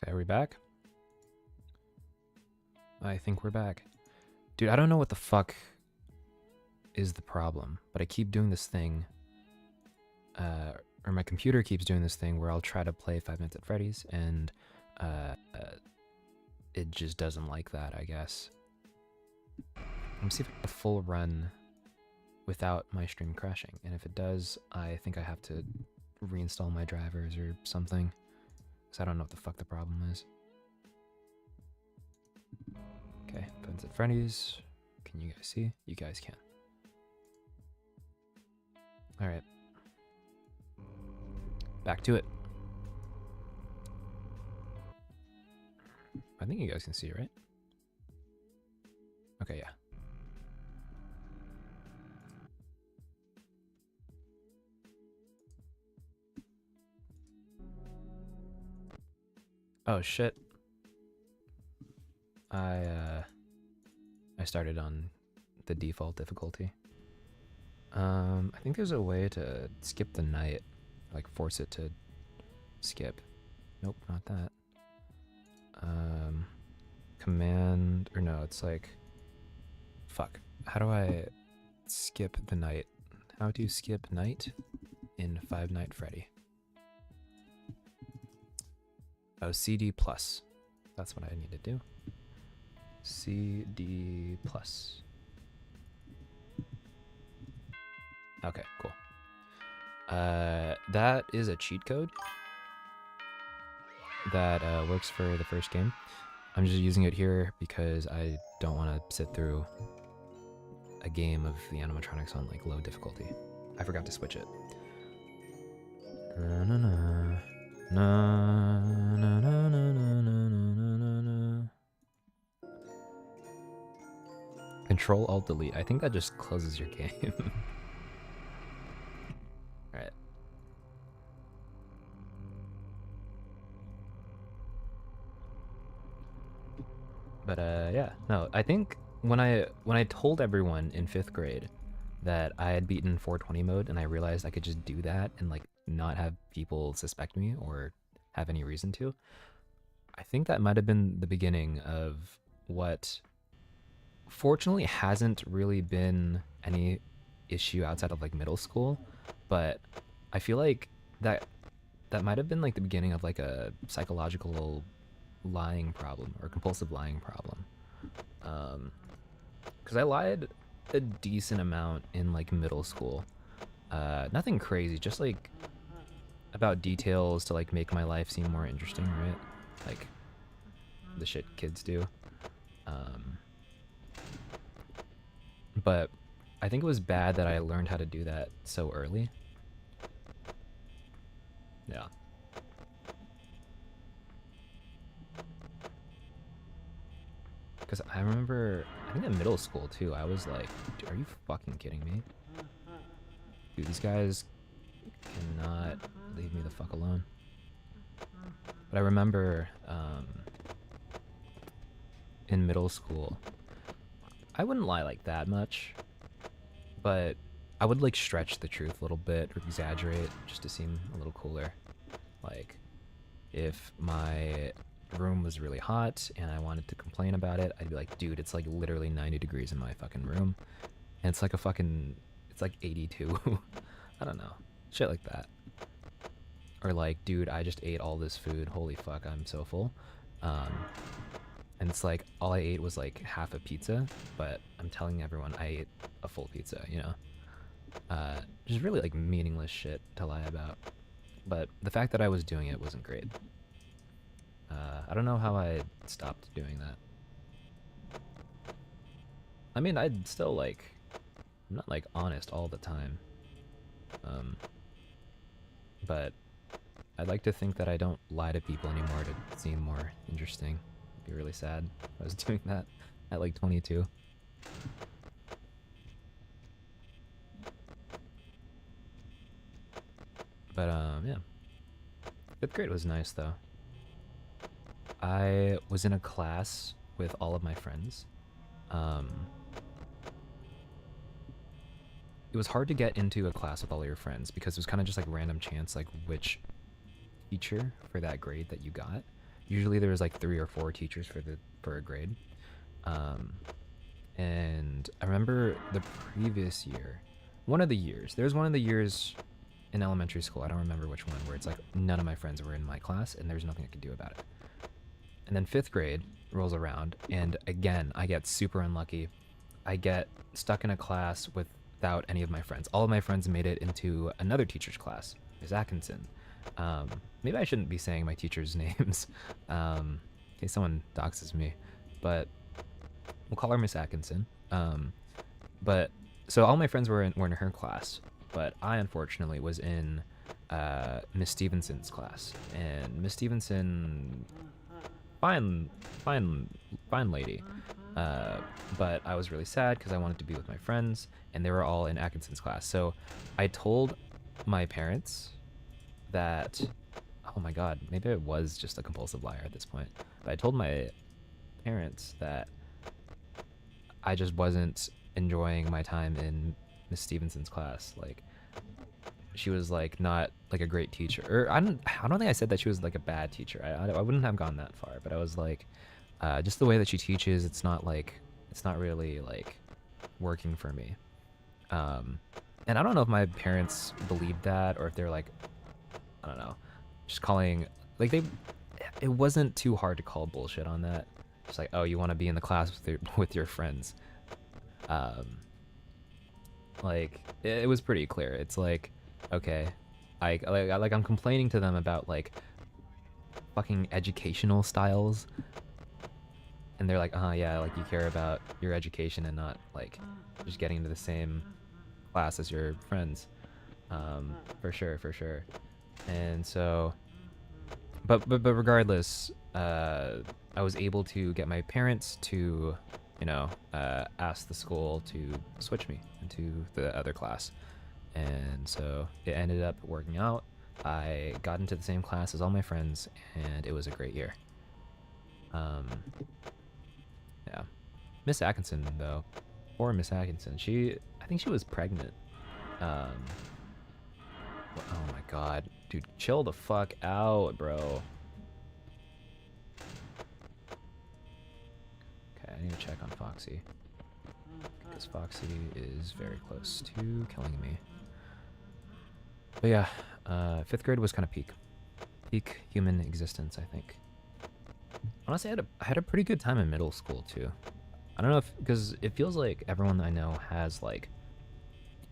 Okay, are we back? I think we're back. Dude, I don't know what the fuck is the problem, but I keep doing this thing, or my computer keeps doing this thing where I'll try to play Five Nights at Freddy's, and it just doesn't like that, I guess. Let me see if I get a full run without my stream crashing, and if it does, I think I have to reinstall my drivers or something, because I don't know what the fuck the problem is. Okay, Five Nights at Freddy's. Can you guys see? You guys can. Alright. Back to it. I think you guys can see, right? Okay, yeah. Oh shit. I started on the default difficulty. I think there's a way to skip the night, like force it to skip. Nope, not that. Command, or no, it's like, fuck. How do I skip the night? How do you skip night in Five Nights at Freddy? Oh, CD plus. That's what I need to do. CD plus. Okay, cool. That is a cheat code that works for the first game. I'm just using it here because I don't want to sit through a game of the animatronics on like low difficulty. I forgot to switch it. Na, na, na. Na, na, na, na, na, na, na, na. Control Alt Delete. I think that just closes your game. Alright. But yeah, no, I think when I told everyone in 5th grade that I had beaten 420 mode and I realized I could just do that and like not have people suspect me or have any reason to, I think that might have been the beginning of what fortunately hasn't really been any issue outside of like middle school, but I feel like that might have been like the beginning of like a psychological lying problem or compulsive lying problem. Because I lied a decent amount in like middle school. Nothing crazy, just like about details to like make my life seem more interesting, right? Like the shit kids do. But I think it was bad that I learned how to do that so early. Yeah. Because I remember, I think in middle school too, I was like, dude, are you fucking kidding me? Dude, these guys cannot leave me the fuck alone. But I remember in middle school, I wouldn't lie like that much, but I would like stretch the truth a little bit or exaggerate just to seem a little cooler. Like, if my room was really hot and I wanted to complain about it, I'd be like, dude, it's like literally 90 degrees in my fucking room. And it's like a fucking, it's like 82. I don't know. Shit like that. Or like, dude, I just ate all this food. Holy fuck, I'm so full. And it's like, all I ate was like half a pizza, but I'm telling everyone I ate a full pizza, you know? Just really like meaningless shit to lie about. But the fact that I was doing it wasn't great. I don't know how I stopped doing that. I mean, I'd still like, I'm not like honest all the time. But I'd like to think that I don't lie to people anymore to seem more interesting. It'd be really sad if I was doing that at like 22. But yeah. 5th grade was nice though. I was in a class with all of my friends. It was hard to get into a class with all your friends because it was kind of just like random chance, like which teacher for that grade that you got. Usually there was like 3 or 4 teachers for a grade. Um, and I remember the previous year, one of the years. There's one of the years in elementary school. I don't remember which one, where it's like none of my friends were in my class, and there's nothing I could do about it. And then 5th grade rolls around, and again I get super unlucky. I get stuck in a class without any of my friends. All of my friends made it into another teacher's class, Ms. Atkinson. Maybe I shouldn't be saying my teachers' names in case someone doxes me, but we'll call her Miss Atkinson. But so all my friends were in her class, but I unfortunately was in Miss Stevenson's class, and Miss Stevenson, fine lady. But I was really sad because I wanted to be with my friends, and they were all in Atkinson's class. So I told my parents that, oh my god, maybe I was just a compulsive liar at this point. But I told my parents that I just wasn't enjoying my time in Miss Stevenson's class. Like, she was like not like a great teacher, or I don't think I said that she was like a bad teacher. I wouldn't have gone that far, but I was like, just the way that she teaches, it's not really like working for me. And I don't know if my parents believed that, or if they're like, I don't know, just calling, like, it wasn't too hard to call bullshit on that. Just like, oh, you want to be in the class with your friends. Like, it was pretty clear. It's like, okay, I'm complaining to them about like fucking educational styles, and they're like, yeah, like you care about your education and not like just getting into the same class as your friends. For sure. And so, but regardless, I was able to get my parents to, ask the school to switch me into the other class. And so it ended up working out. I got into the same class as all my friends, and it was a great year. Yeah. Miss Atkinson, though, or Miss Atkinson, I think she was pregnant. Oh my god. Dude, chill the fuck out, bro. Okay, I need to check on Foxy, because Foxy is very close to killing me. But yeah, 5th grade was kind of peak human existence, I think. Honestly, I had a pretty good time in middle school too. I don't know if, because it feels like everyone I know has like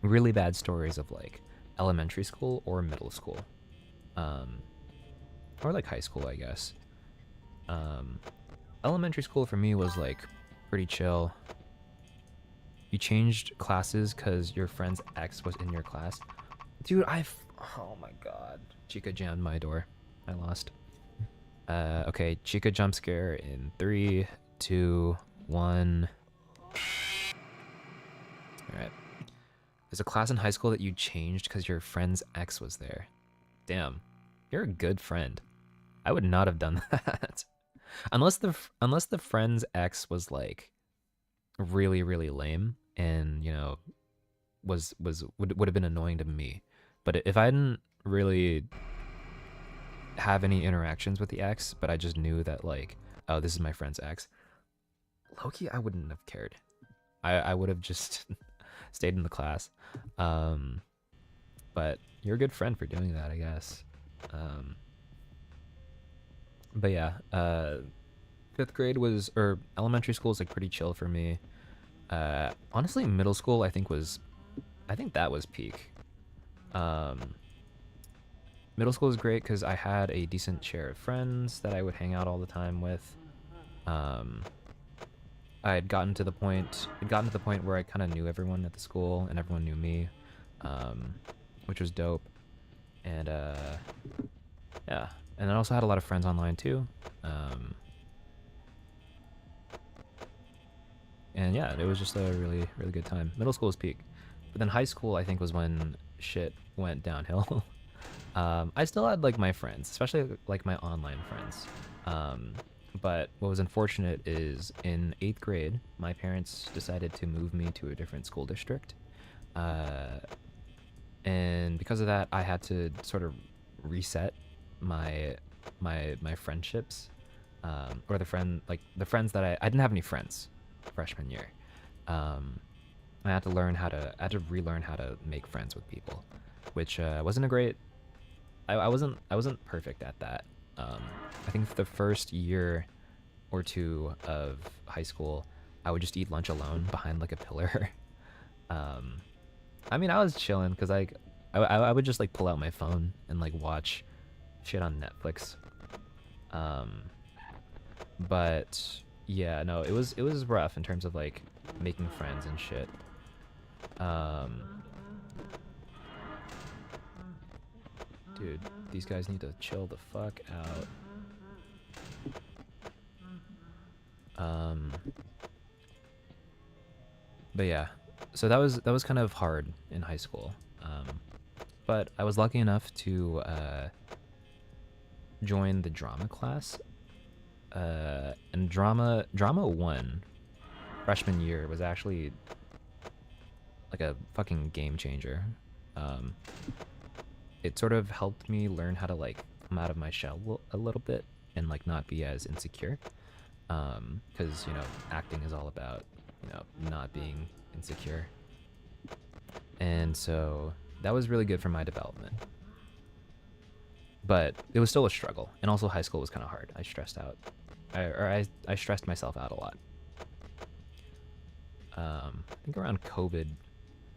really bad stories of like elementary school or middle school, or like high school, I guess. Elementary school for me was like pretty chill. You changed classes because your friend's ex was in your class. Dude, oh my god. Chica jammed my door. I lost. Okay, Chica jump scare in 3, 2, 1. Alright. There's a class in high school that you changed because your friend's ex was there. Damn. You're a good friend. I would not have done that. Unless the friend's ex was like really, really lame and, would have been annoying to me. But if I didn't really have any interactions with the ex, but I just knew that like, oh, this is my friend's ex, low-key, I wouldn't have cared. I would have just stayed in the class. But you're a good friend for doing that, I guess. But yeah, 5th grade or elementary school was like pretty chill for me. Honestly, middle school I think that was peak. Middle school was great because I had a decent share of friends that I would hang out all the time with. I had gotten to the point where I kind of knew everyone at the school and everyone knew me, which was dope. And yeah, and I also had a lot of friends online too. And yeah, it was just a really, really good time. Middle school was peak, but then high school I think was when shit went downhill. I still had like my friends, especially like my online friends. But what was unfortunate is in 8th grade, my parents decided to move me to a different school district. And because of that, I had to sort of reset my friendships. Or the friends that I didn't have any friends freshman year. Um, I had to I had to relearn how to make friends with people, which wasn't a great. I wasn't perfect at that. Um, I think for the first year or two of high school, I would just eat lunch alone behind like a pillar. um, I mean, I was chilling because I would just like pull out my phone and like watch shit on Netflix. Um, but yeah, no, it was rough in terms of like making friends and shit. Um, dude, these guys need to chill the fuck out. Um, but yeah, so that was kind of hard in high school. But I was lucky enough to join the drama class. And drama one freshman year was actually like a fucking game changer. Um, it sort of helped me learn how to like come out of my shell a little bit and like not be as insecure. Because you know acting is all about not being insecure, and so that was really good for my development. But it was still a struggle, and also high school was kind of hard. I stressed out, I stressed myself out a lot. I think around COVID,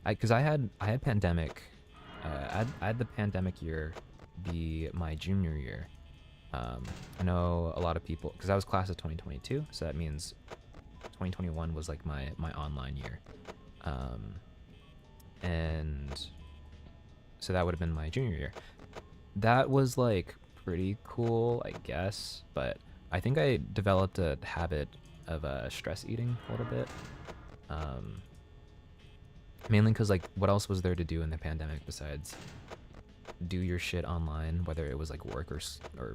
because I had pandemic, I had the pandemic year be my junior year. I know a lot of people because I was class of 2022, so that means 2021 was like my online year, and so that would have been my junior year. That was like pretty cool, I guess, but I think I developed a habit of stress eating a little bit. Um, Mainly because like what else was there to do in the pandemic besides do your shit online, whether it was like work or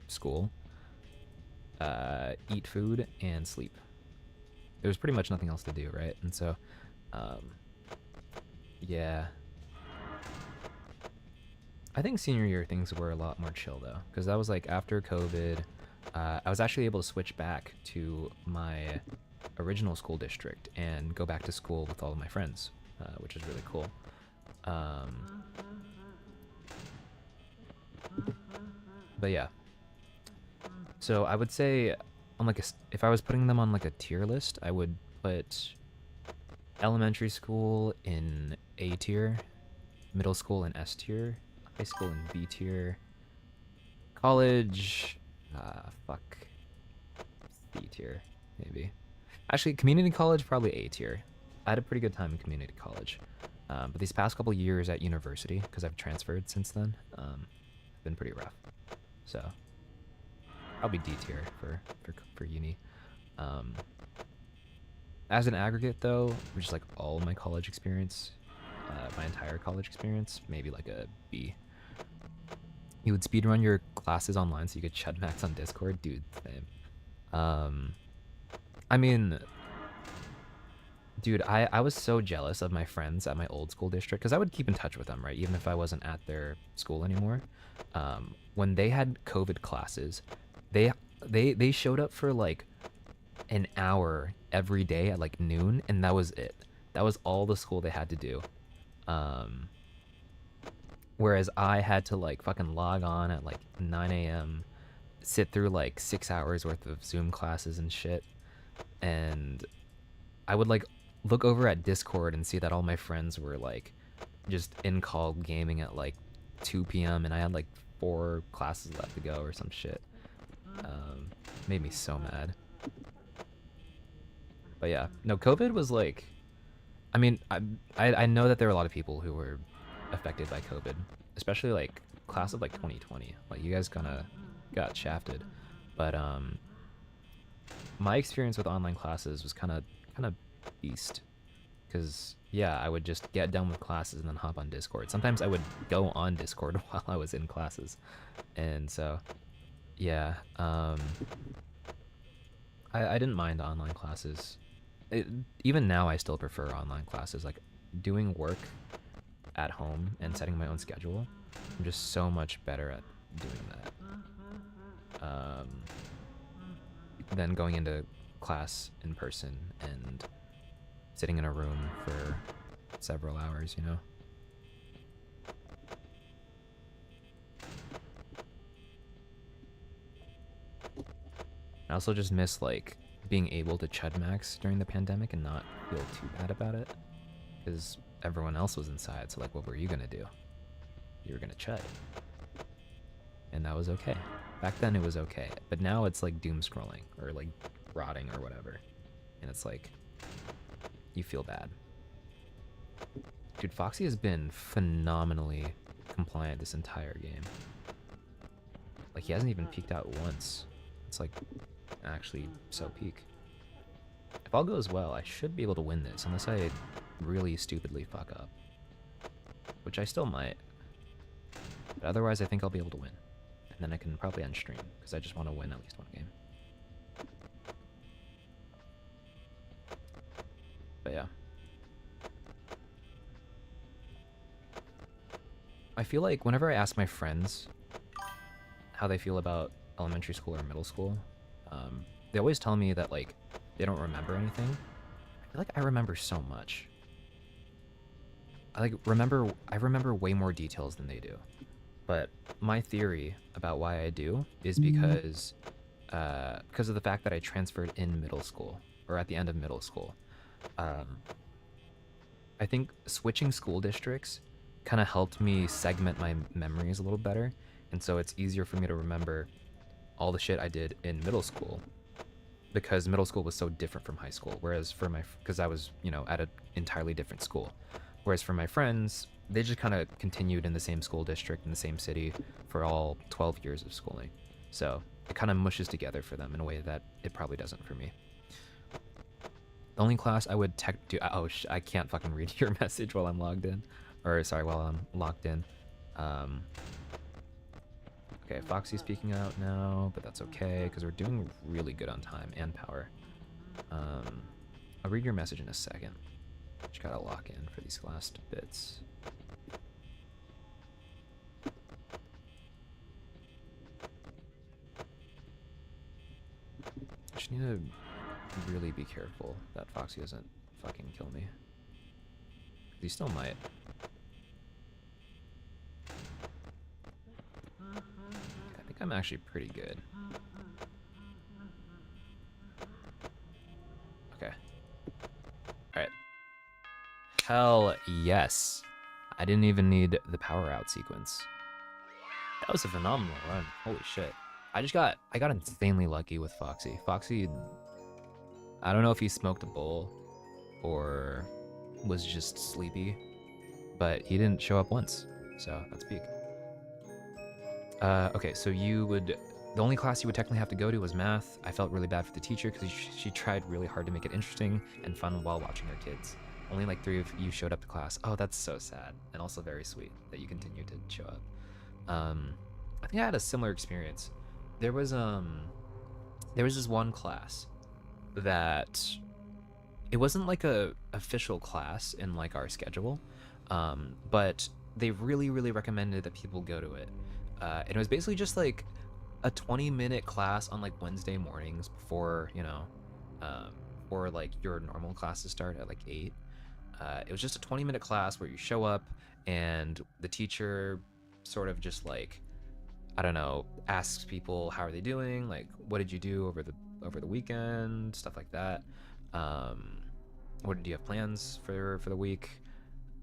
school, eat food and sleep. There was pretty much nothing else to do, right? And so, um, yeah, I think senior year things were a lot more chill though, because that was like after COVID. I was actually able to switch back to my original school district and go back to school with all of my friends, which is really cool. Um, but yeah, so I would say on like if I was putting them on like a tier list, I would put elementary school in A tier, middle school in S tier, high school in B tier, college, fuck, C tier, maybe. Actually, community college, probably A tier. I had a pretty good time in community college. But these past couple years at university, because I've transferred since then, have been pretty rough. So, I'll be D tier for uni. Um, as an aggregate, though, which is like all of my college experience, my entire college experience, maybe like a B. You would speedrun your classes online so you could chud max on Discord, dude. Same. I mean, dude, I was so jealous of my friends at my old school district because I would keep in touch with them, right? Even if I wasn't at their school anymore. When they had COVID classes, they they showed up for like an hour every day at like noon, and that was it. That was all the school they had to do. Um, Whereas I had to like fucking log on at like 9 a.m., sit through like 6 hours worth of Zoom classes and shit, and I would like look over at Discord and see that all my friends were like just in call gaming at like 2 p.m. and I had like 4 classes left to go or some shit. Made me so mad. But yeah, no, COVID was like, I mean, I know that there were a lot of people who were affected by COVID, especially like class of like 2020. Like you guys kind of got shafted, but my experience with online classes was kind of beast, because yeah, I would just get done with classes and then hop on Discord. Sometimes I would go on Discord while I was in classes, and so yeah, I didn't mind online classes. Even now, I still prefer online classes. Like doing work at home and setting my own schedule, I'm just so much better at doing that. than going into class in person and sitting in a room for several hours, you know? I also just miss like being able to chud max during the pandemic and not feel too bad about it, because everyone else was inside. So like, what were you gonna do? You were gonna chud, and that was okay. Back then it was okay, but now it's like doom scrolling or like rotting or whatever, and it's like you feel bad. Dude, Foxy has been phenomenally compliant this entire game. Like, he hasn't even peeked out once. It's like actually so peak. If all goes well, I should be able to win this, unless I really stupidly fuck up. Which I still might. But otherwise, I think I'll be able to win. And then I can probably end stream, because I just want to win at least one game. But yeah. I feel like whenever I ask my friends how they feel about elementary school or middle school, they always tell me that like they don't remember anything. I feel like I remember so much. I remember way more details than they do. But my theory about why I do is because of the fact that I transferred in middle school, or at the end of middle school. I think switching school districts kind of helped me segment my memories a little better, and so it's easier for me to remember all the shit I did in middle school, because middle school was so different from high school, whereas because I was, you know, at an entirely different school. Whereas for my friends, they just kind of continued in the same school district in the same city for all 12 years of schooling. So it kind of mushes together for them in a way that it probably doesn't for me. The only class I would I can't fucking read your message while I'm logged in. Or sorry, while I'm locked in. Okay, Foxy's peeking out now, but that's okay, because we're doing really good on time and power. I'll read your message in a second. Just gotta lock in for these last bits. I just need to really be careful that Foxy doesn't fucking kill me. He still might. I think I'm actually pretty good. Okay. Alright. Hell yes. I didn't even need the power out sequence. That was a phenomenal run. Holy shit. I got insanely lucky with Foxy. Foxy, I don't know if he smoked a bowl or was just sleepy, but he didn't show up once, so that's peak. Okay, so the only class you would technically have to go to was math. I felt really bad for the teacher because she tried really hard to make it interesting and fun while watching her kids. Only like 3 of you showed up to class. Oh, that's so sad, and also very sweet that you continued to show up. I think I had a similar experience. There was this one class that it wasn't like a official class in like our schedule, but they really recommended that people go to it, and it was basically just like a 20-minute class on like Wednesday mornings before, you know, or like your normal classes start at like 8. It was just a 20-minute class where you show up and the teacher sort of just like, I don't know, asks people how are they doing, like what did you do over the weekend, stuff like that. What do you have plans for the week?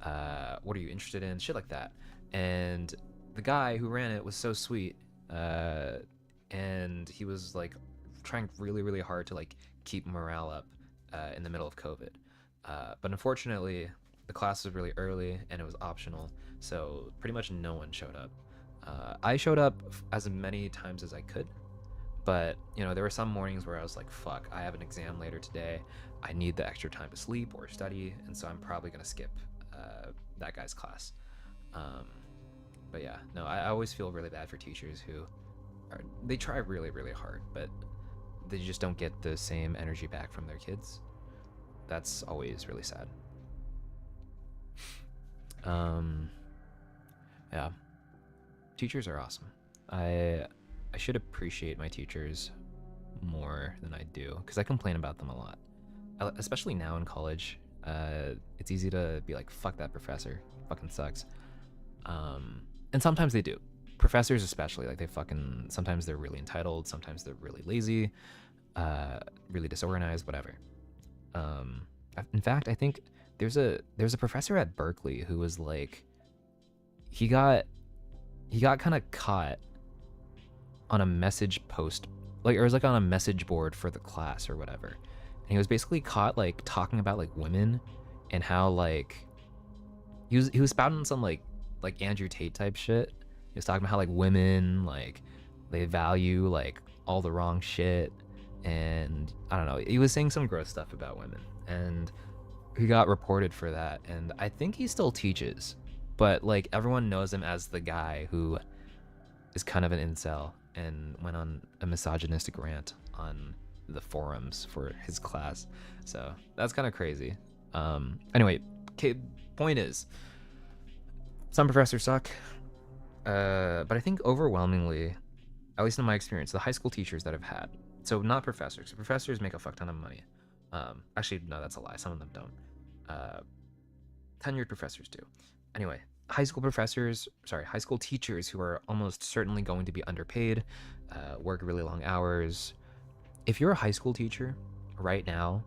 What are you interested in? Shit like that. And the guy who ran it was so sweet, and he was like trying really hard to like keep morale up in the middle of COVID. But unfortunately, the class was really early and it was optional, so pretty much no one showed up. I showed up as many times as I could, but you know, there were some mornings where I was like, fuck, I have an exam later today, I need the extra time to sleep or study, and so I'm probably gonna skip that guy's class. But yeah, no, I always feel really bad for teachers who they try really hard, but they just don't get the same energy back from their kids. That's always really sad. Yeah, teachers are awesome. I should appreciate my teachers more than I do because I complain about them a lot, especially now in college. It's easy to be like, fuck that professor, fucking sucks. And sometimes they do. Professors especially, like they fucking sometimes they're really entitled, sometimes they're really lazy, really disorganized, whatever. Um, in fact, I think there's a professor at Berkeley who was like, he got kind of caught on a message post, like, or it was like on a message board for the class or whatever, and he was basically caught like talking about like women and how like he was spouting some like Andrew Tate type shit. He was talking about how like women like they value like all the wrong shit, and I don't know. He was saying some gross stuff about women, and he got reported for that. And I think he still teaches, but like everyone knows him as the guy who is kind of an incel and went on a misogynistic rant on the forums for his class. So that's kind of crazy. Anyway, okay, point is, some professors suck, but I think overwhelmingly, at least in my experience, the high school teachers that I've had, so not professors. Professors make a fuck ton of money. Actually, no, that's a lie. Some of them don't. Tenured professors do. Anyway, high school teachers who are almost certainly going to be underpaid, work really long hours. If you're a high school teacher right now,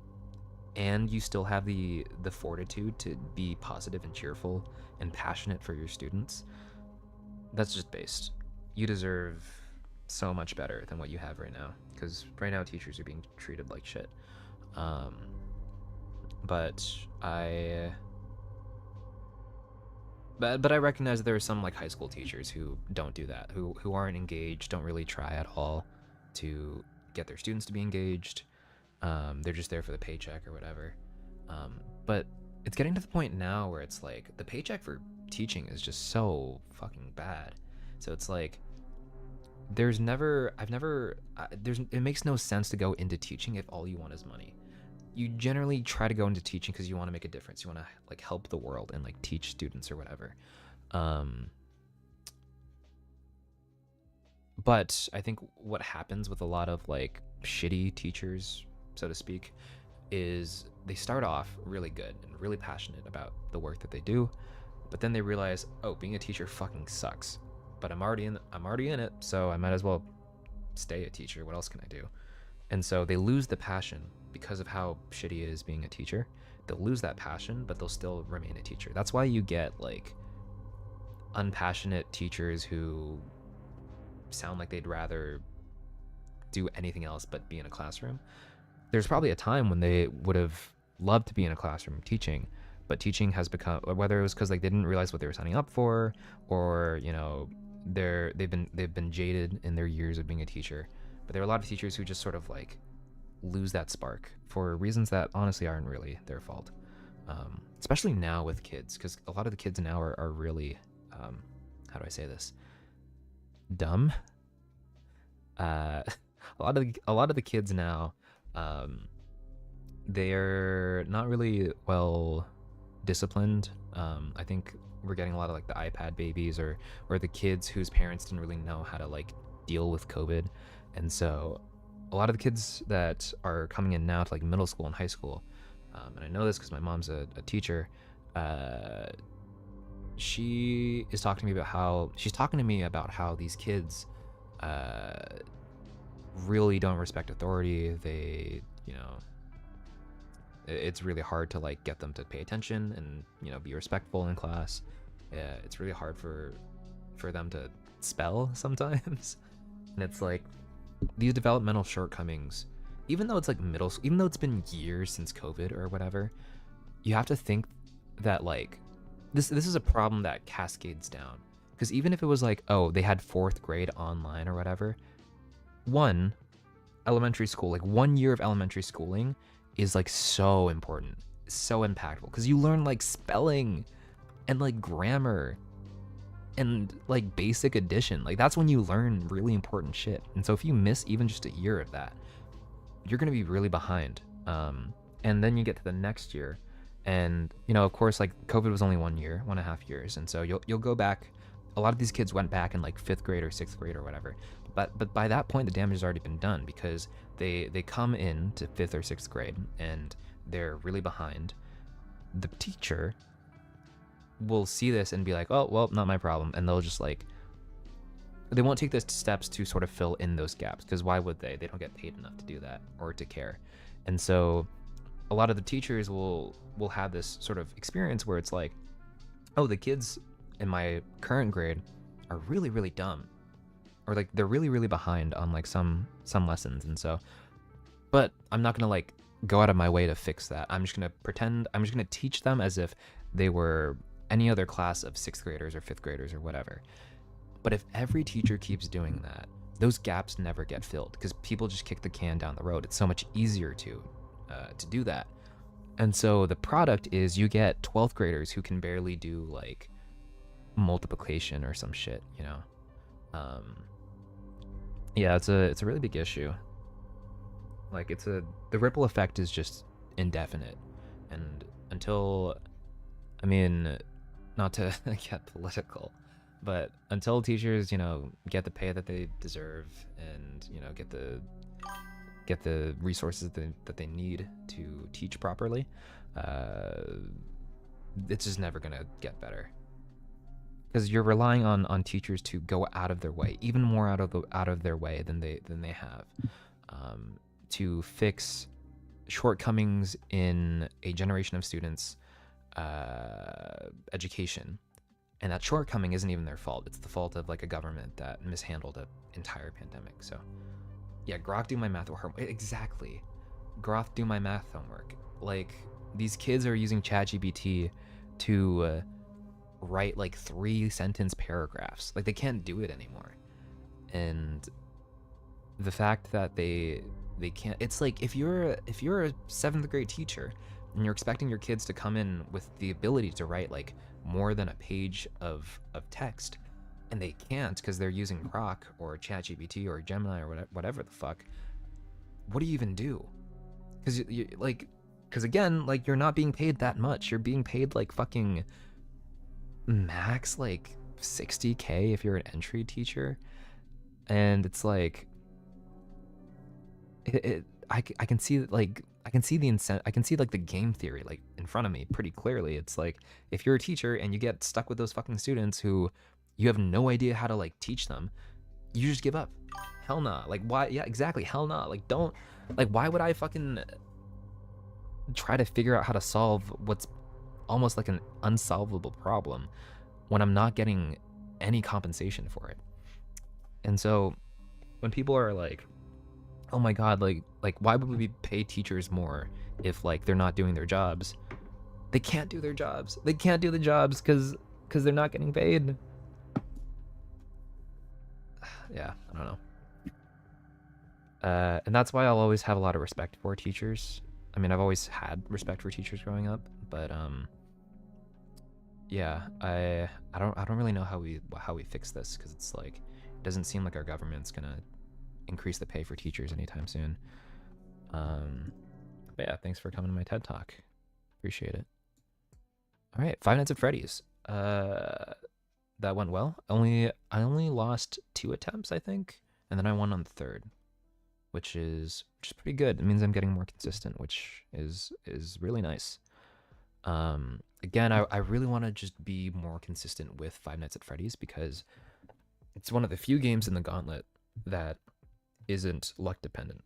and you still have the fortitude to be positive and cheerful and passionate for your students, that's just based. You deserve so much better than what you have right now, because right now teachers are being treated like shit. But I recognize that there are some like high school teachers who don't do that, who aren't engaged, don't really try at all to get their students to be engaged. They're just there for the paycheck or whatever. But it's getting to the point now where it's like the paycheck for teaching is just so fucking bad. So it's like it makes no sense to go into teaching if all you want is money. You generally try to go into teaching because you want to make a difference. You want to like help the world and like teach students or whatever. But I think what happens with a lot of like shitty teachers, so to speak, is they start off really good and really passionate about the work that they do, but then they realize, oh, being a teacher fucking sucks. But I'm already in it, so I might as well stay a teacher. What else can I do? And so they lose the passion because of how shitty it is being a teacher. They'll lose that passion, but they'll still remain a teacher. That's why you get like unpassionate teachers who sound like they'd rather do anything else but be in a classroom. There's probably a time when they would have loved to be in a classroom teaching, but teaching has become, whether it was because like they didn't realize what they were signing up for, or you know they've been jaded in their years of being a teacher. But there are a lot of teachers who just sort of like lose that spark for reasons that honestly aren't really their fault. Especially now with kids, because a lot of the kids now are really, how do I say this? Dumb. A lot of the kids now, they're not really well disciplined. I think we're getting a lot of like the iPad babies or the kids whose parents didn't really know how to like deal with COVID. And so a lot of the kids that are coming in now to like middle school and high school, and I know this because my mom's a teacher, she is talking to me about how these kids really don't respect authority. They, you know, it's really hard to like get them to pay attention and, you know, be respectful in class. It's really hard for them to spell sometimes. And it's like these developmental shortcomings, even though it's like middle school, even though it's been years since COVID or whatever, you have to think that like this is a problem that cascades down. Because even if it was like, oh, they had 4th grade online or whatever, elementary school, like 1 year of elementary schooling is like so important, so impactful, because you learn like spelling and like grammar and like basic addition. Like that's when you learn really important shit. And so if you miss even just a year of that, you're gonna be really behind. And then you get to the next year, and you know, of course, like COVID was only 1 year, 1.5 years, and so you'll go back. A lot of these kids went back in like 5th grade or 6th grade or whatever. but by that point the damage has already been done, because they come in to 5th or 6th grade and they're really behind. The teacher will see this and be like, oh well, not my problem, and they'll just like, they won't take the steps to sort of fill in those gaps, because why would they don't get paid enough to do that or to care. And so a lot of the teachers will have this sort of experience where it's like, oh, the kids in my current grade are really really dumb, or like they're really really behind on like some lessons. And so, but I'm not gonna like go out of my way to fix that. I'm just gonna teach them as if they were any other class of 6th graders or 5th graders or whatever. But if every teacher keeps doing that, those gaps never get filled, because people just kick the can down the road. It's so much easier to do that. And so the product is you get 12th graders who can barely do like multiplication or some shit, you know. Yeah, it's a really big issue. Like the ripple effect is just indefinite, and until, I mean, not to get political, but until teachers, you know, get the pay that they deserve, and you know, get the resources that they need to teach properly, it's just never gonna get better. Because you're relying on teachers to go out of their way, even more out of their way than they have, to fix shortcomings in a generation of students' education. And that shortcoming isn't even their fault. It's the fault of like a government that mishandled an entire pandemic. So yeah, Grok do my math homework. Exactly. Grok do my math homework. Like, these kids are using ChatGPT to write like 3-sentence paragraphs. Like, they can't do it anymore. And the fact that they can't, it's like, if you're a 7th grade teacher and you're expecting your kids to come in with the ability to write like more than a page of text, and they can't because they're using Grok or ChatGPT or Gemini or whatever the fuck, what do you even do? Because because again, like, you're not being paid that much. You're being paid like fucking max like 60K if you're an entry teacher, and it's like, I can see like, I can see the incentive. I can see like the game theory like in front of me pretty clearly. It's like, if you're a teacher and you get stuck with those fucking students who you have no idea how to like teach them, you just give up. Hell nah. Like, why? Yeah, exactly. Hell nah. Like, don't, like, why would I fucking try to figure out how to solve what's almost like an unsolvable problem when I'm not getting any compensation for it? And so when people are like, oh my god, like why would we pay teachers more if like they're not doing their jobs? They can't do their jobs. They can't do the jobs because they're not getting paid. Yeah, I don't know. And that's why I'll always have a lot of respect for teachers. I mean, I've always had respect for teachers growing up, but yeah, I don't really know how we fix this, because it's like, it doesn't seem like our government's gonna increase the pay for teachers anytime soon. But yeah, thanks for coming to my TED Talk. Appreciate it. All right, Five Nights at Freddy's. That went well. I only lost 2 attempts, I think, and then I won on the 3rd, which is pretty good. It means I'm getting more consistent, which is really nice. Again, I really want to just be more consistent with Five Nights at Freddy's, because it's one of the few games in the gauntlet that isn't luck dependent.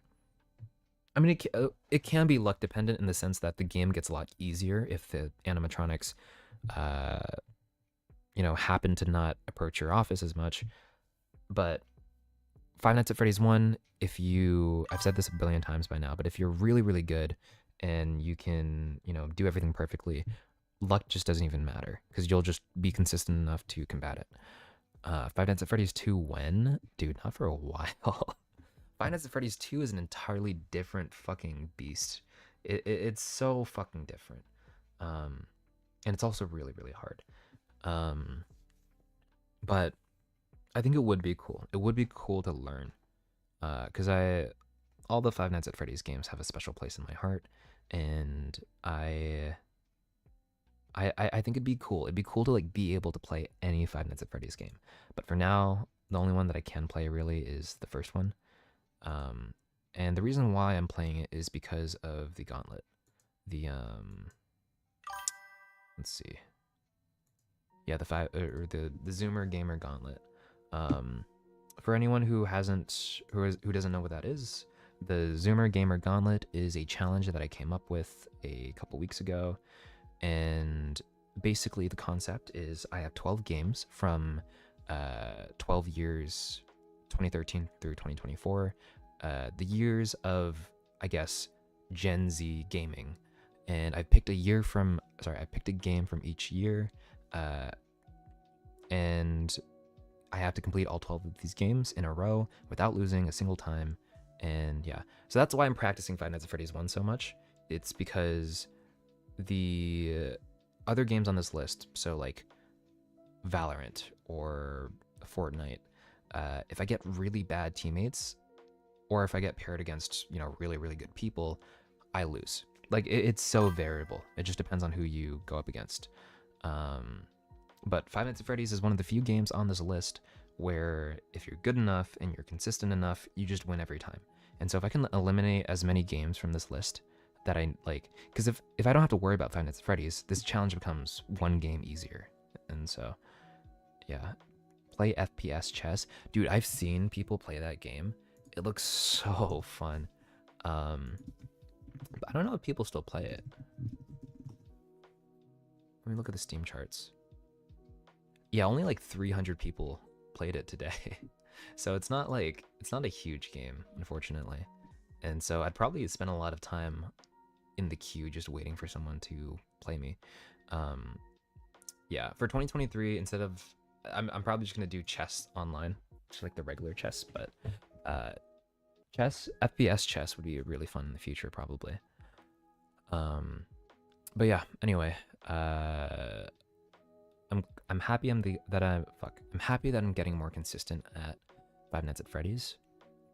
I mean, it can be luck dependent in the sense that the game gets a lot easier if the animatronics, you know, happen to not approach your office as much. But Five Nights at Freddy's 1, I've said this a billion times by now, but if you're really, really good and you can, you know, do everything perfectly, luck just doesn't even matter, because you'll just be consistent enough to combat it. Five Nights at Freddy's 2, when? Dude, not for a while. Five Nights at Freddy's 2 is an entirely different fucking beast. It's so fucking different. And it's also really, really hard. But I think it would be cool. It would be cool to learn. Because all the Five Nights at Freddy's games have a special place in my heart. And I think it'd be cool. It'd be cool to like be able to play any Five Nights at Freddy's game. But for now, The only one that I can play really is the first one. Um, and the reason why I'm playing it is because of the Gauntlet. The let's see, yeah, the five or the Zoomer Gamer Gauntlet. Um, for anyone who who doesn't know what that is, the Zoomer Gamer Gauntlet is a challenge that I came up with a couple weeks ago, and basically the concept is I have 12 games from 12 years, 2013 through 2024, the years of, I guess, Gen Z gaming, and I picked I picked a game from each year, uh, and I have to complete all 12 of these games in a row without losing a single time. And yeah, so that's why I'm practicing Five Nights at Freddy's 1 so much. It's because the other games on this list, so like Valorant or Fortnite, if I get really bad teammates or if I get paired against, really, really good people, I lose. Like, it's so variable. It just depends on who you go up against. But Five Nights at Freddy's is one of the few games on this list where if you're good enough and you're consistent enough, you just win every time. And so if I can eliminate as many games from this list that I like, because if I don't have to worry about Five Nights at Freddy's, this challenge becomes one game easier. And so, yeah, play FPS chess. Dude, I've seen people play that game. It looks so fun. But I don't know if people still play it. Let me look at the Steam charts. Yeah, only like 300 people played it today. So it's not a huge game, unfortunately. And so I'd probably spend a lot of time in the queue just waiting for someone to play me. Yeah, for 2023, instead of I'm probably just gonna do chess online, just like the regular chess, but FPS chess would be really fun in the future, probably. But yeah, anyway, I'm happy I'm happy that I'm getting more consistent at Five Nights at Freddy's,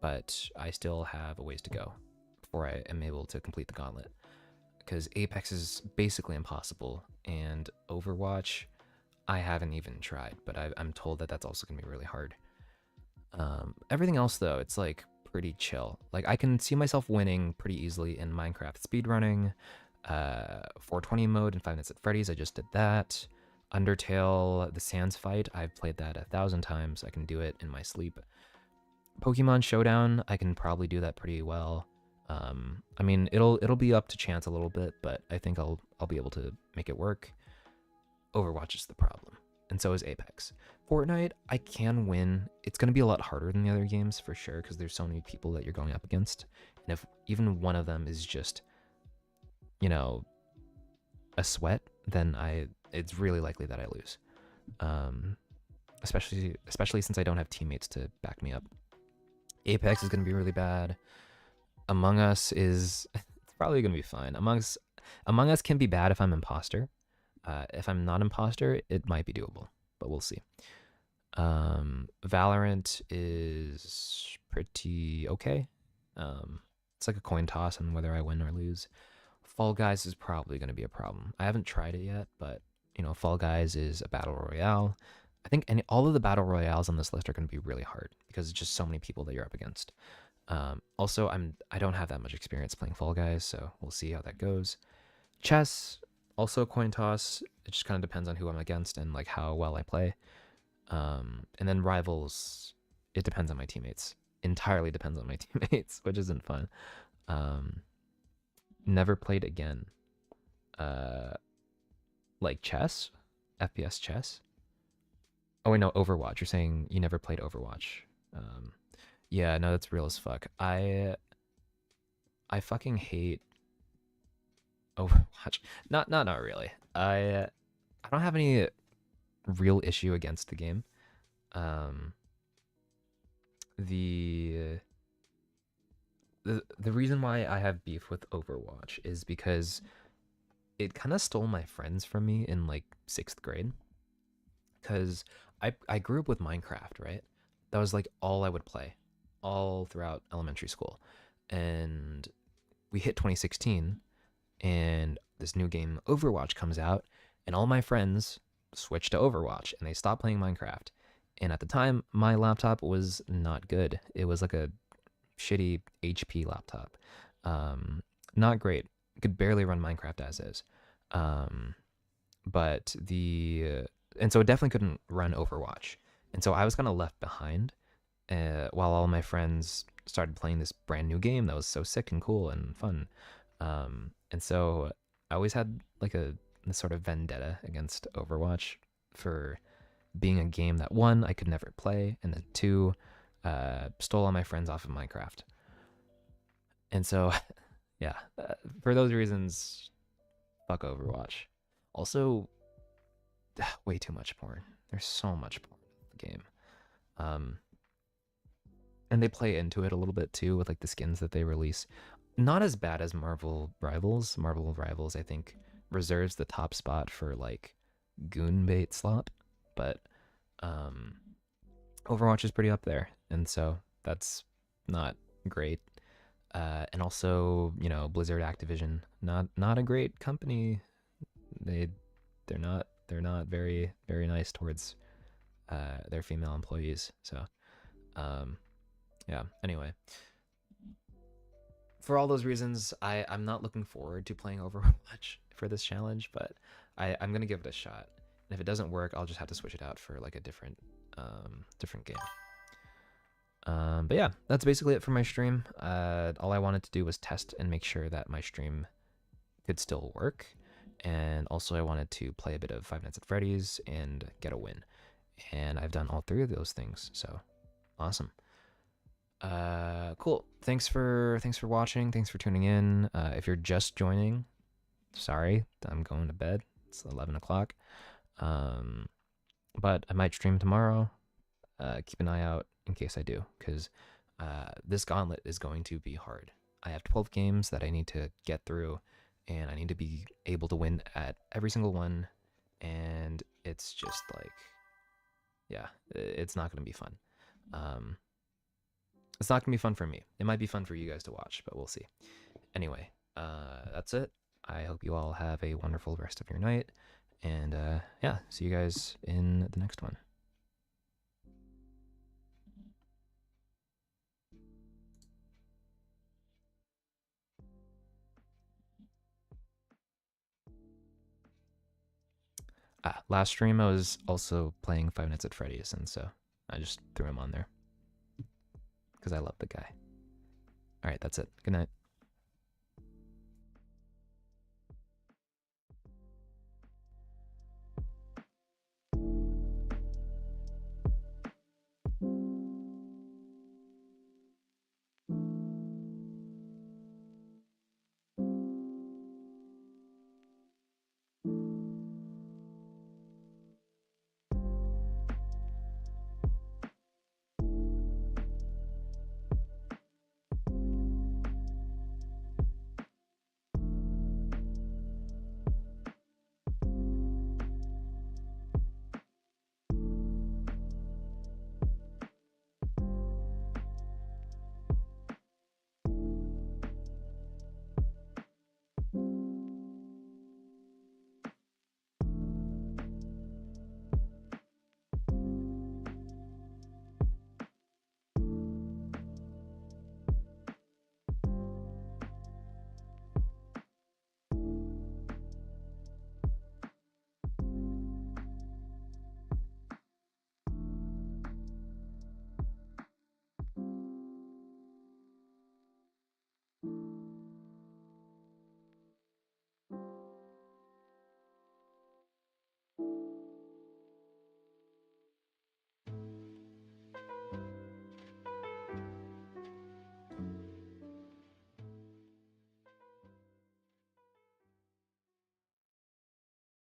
but I still have a ways to go before I am able to complete the gauntlet. Because Apex is basically impossible, and Overwatch, I haven't even tried, but I'm told that that's also gonna be really hard. Everything else though, it's like pretty chill. Like I can see myself winning pretty easily in Minecraft speedrunning, 420 mode in Five Nights at Freddy's. I just did that. Undertale, the Sans fight, I've played that 1,000 times. I can do it in my sleep. Pokemon Showdown, I can probably do that pretty well. I mean, it'll be up to chance a little bit, but I think I'll be able to make it work. Overwatch is the problem, and so is Apex. Fortnite, I can win. It's going to be a lot harder than the other games for sure, because there's so many people that you're going up against. And if even one of them is just, a sweat, then it's really likely that I lose. Especially since I don't have teammates to back me up. Apex is going to be really bad. Among Us is it's probably going to be fine. Among Us can be bad if I'm imposter. If I'm not imposter, it might be doable, but we'll see. Valorant is pretty okay. It's like a coin toss on whether I win or lose. Fall Guys is probably going to be a problem. I haven't tried it yet, but Fall Guys is a battle royale. I think all of the battle royales on this list are going to be really hard because it's just so many people that you're up against. Also, I don't have that much experience playing Fall Guys, so we'll see how that goes. Chess, also a coin toss. It just kind of depends on who I'm against and like how well I play. And then Rivals, it depends on my teammates. Entirely depends on my teammates, which isn't fun. Never played again. Like chess, FPS chess. Oh wait, no, Overwatch. You're saying you never played Overwatch. Yeah, no, that's real as fuck. I fucking hate Overwatch. Not really. I don't have any real issue against the game. The reason why I have beef with Overwatch is because it kind of stole my friends from me in like 6th grade. Because I grew up with Minecraft, right? That was like all I would play all throughout elementary school. And we hit 2016 and this new game Overwatch comes out and all my friends switch to Overwatch and they stop playing Minecraft. And at the time, my laptop was not good. It was like a shitty HP laptop. Um, Not great. Could barely run Minecraft as is. Um, but and so it definitely couldn't run Overwatch. And so I was kind of left behind while all my friends started playing this brand new game that was so sick and cool and fun. And so I always had like this sort of vendetta against Overwatch for being a game that, one, I could never play, and then two, stole all my friends off of Minecraft. And so, yeah, for those reasons, fuck Overwatch. Also, way too much porn. There's so much porn in the game. Um, and they play into it a little bit too with like the skins that they release. Not as bad as Marvel Rivals. Marvel Rivals, I think, reserves the top spot for like goon bait slop, but um, Overwatch is pretty up there, and so that's not great. And also, Blizzard, Activision, not a great company. They they're not very very nice towards their female employees. So um, yeah. Anyway, for all those reasons, I'm not looking forward to playing Overwatch for this challenge, but I'm gonna give it a shot. And if it doesn't work, I'll just have to switch it out for like a different game. But yeah, that's basically it for my stream. All I wanted to do was test and make sure that my stream could still work. And also I wanted to play a bit of Five Nights at Freddy's and get a win. And I've done all three of those things, so awesome. Cool. Thanks for watching. Thanks for tuning in. If you're just joining, sorry, I'm going to bed. It's 11 o'clock. But I might stream tomorrow. Keep an eye out in case I do, because this gauntlet is going to be hard. I have 12 games that I need to get through, and I need to be able to win at every single one, and it's just like, yeah, it's not going to be fun. It's not going to be fun for me. It might be fun for you guys to watch, but we'll see. Anyway, that's it. I hope you all have a wonderful rest of your night, and yeah, see you guys in the next one. Last stream I was also playing Five Nights at Freddy's, and so I just threw him on there because I love the guy. All right, that's it. Good night.